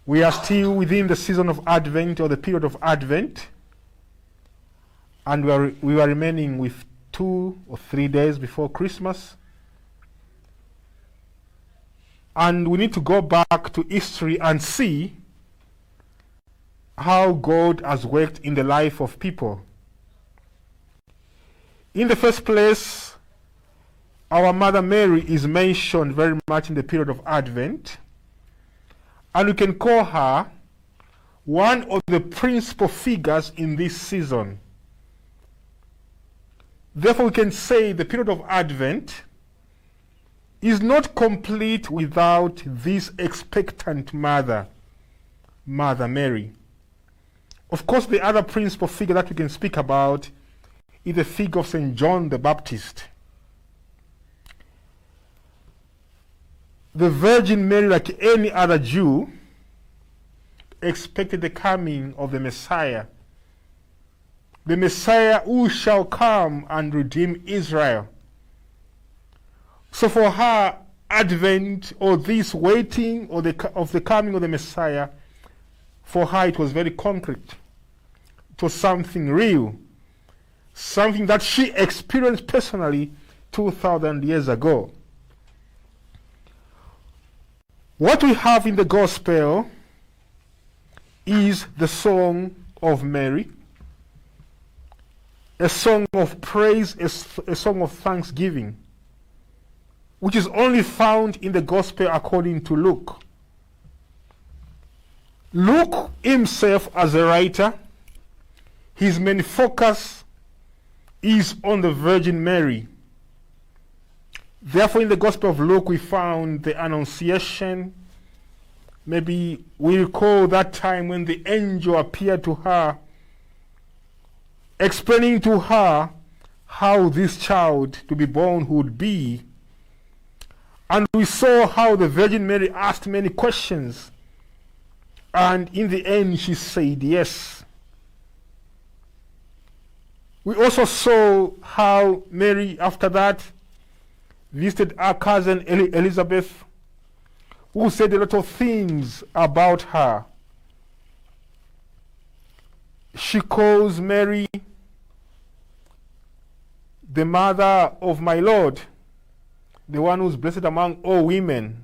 We are still within the season of Advent, or the period of Advent, and we are remaining with 2 or 3 days before Christmas. And we need to go back to history and see how God has worked in the life of people. In the first place, our Mother Mary is mentioned very much in the period of Advent, and we can call her one of the principal figures in this season. Therefore, we can say the period of Advent is not complete without this expectant mother, Mother Mary. Of course, the other principal figure that we can speak about is the figure of St. John the Baptist. The Virgin Mary, like any other Jew, expected the coming of the Messiah who shall come and redeem Israel. So for her, Advent, or this waiting of the coming of the Messiah, for her it was very concrete. It was something real, something that she experienced personally 2,000 years ago. What we have in the Gospel is the Song of Mary, a song of praise, a song of thanksgiving, which is only found in the Gospel according to Luke. Luke himself, as a writer, his main focus is on the Virgin Mary. Therefore, in the Gospel of Luke, we found the Annunciation. Maybe we recall that time when the angel appeared to her, explaining to her how this child to be born would be. And we saw how the Virgin Mary asked many questions. And in the end, she said yes. We also saw how Mary, after that, visited her cousin Elizabeth, who said a lot of things about her. She calls Mary the mother of my Lord, the one who's blessed among all women.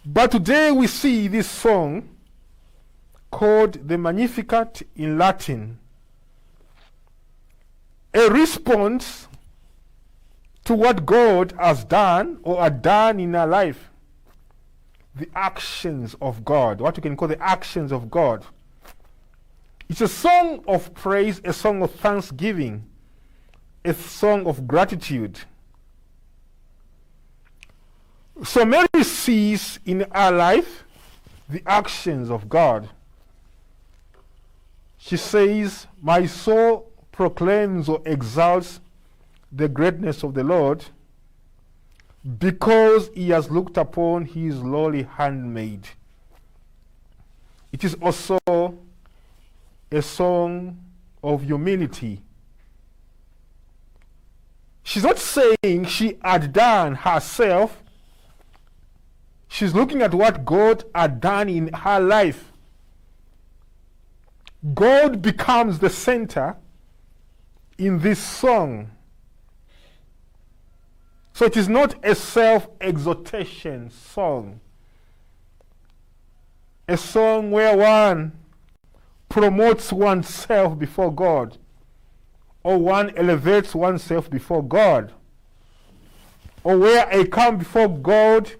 But today we see this song called the Magnificat in Latin, a response to what God has done or had done in our life. The actions of God, what we can call the actions of God. It's a song of praise, a song of thanksgiving, a song of gratitude. So Mary sees in her life the actions of God. She says, my soul proclaims or exalts the greatness of the Lord, because he has looked upon his lowly handmaid. It is also a song of humility. She's not saying she had done herself. She's looking at what God had done in her life. God becomes the center in this song. So it is not a self-exaltation song. A song where one promotes oneself before God, or one elevates oneself before God, or where I come before God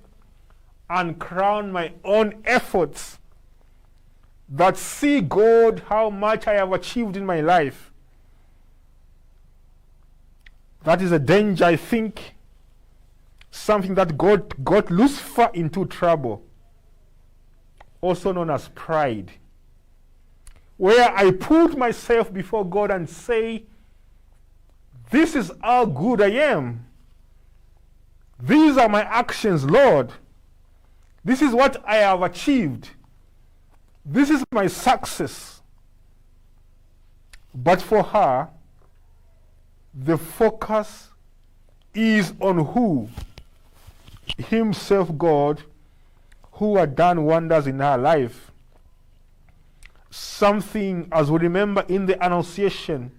and crown my own efforts that see God how much I have achieved in my life. That is a danger, I think, something that God got Lucifer into trouble, also known as pride, where I put myself before God and say, this is how good I am. These are my actions, Lord. This is what I have achieved. This is my success. But for her, the focus is on who? Himself, God, who had done wonders in her life. Something, as we remember in the Annunciation,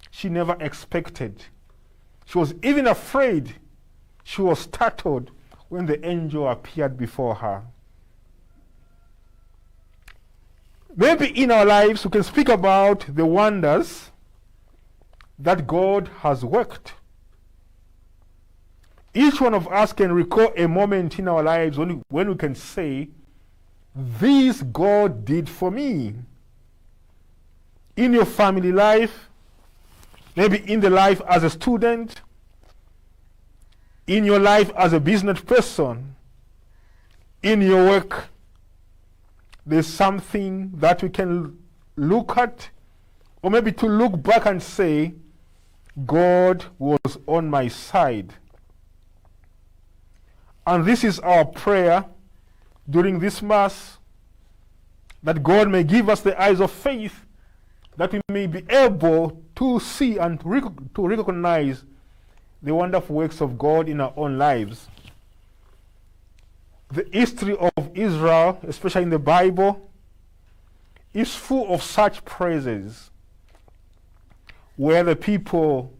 she never expected. She was even afraid. She was startled when the angel appeared before her. Maybe in our lives we can speak about the wonders that God has worked. Each one of us can recall a moment in our lives when we can say, this God did for me. In your family life, maybe in the life as a student, in your life as a business person, in your work, there's something that we can look at, or maybe to look back and say, God was on my side. And this is our prayer during this Mass, that God may give us the eyes of faith, that we may be able to see and to recognize the wonderful works of God in our own lives. The history of Israel, especially in the Bible, is full of such praises where the people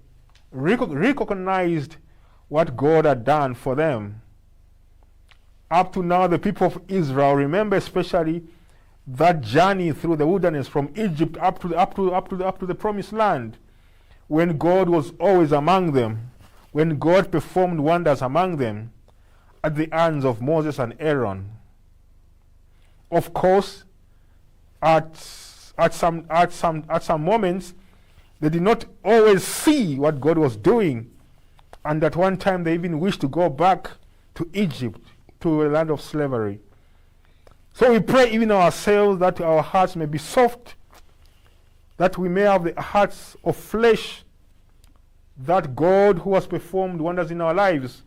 recognized what God had done for them. Up to now, the people of Israel, remember especially that journey through the wilderness from Egypt up to the promised land, when God was always among them, when God performed wonders among them at the hands of Moses and Aaron. Of course, at some moments, they did not always see what God was doing, and at one time they even wished to go back to Egypt, to a land of slavery. So we pray even ourselves that our hearts may be soft, that we may have the hearts of flesh, that God who has performed wonders in our lives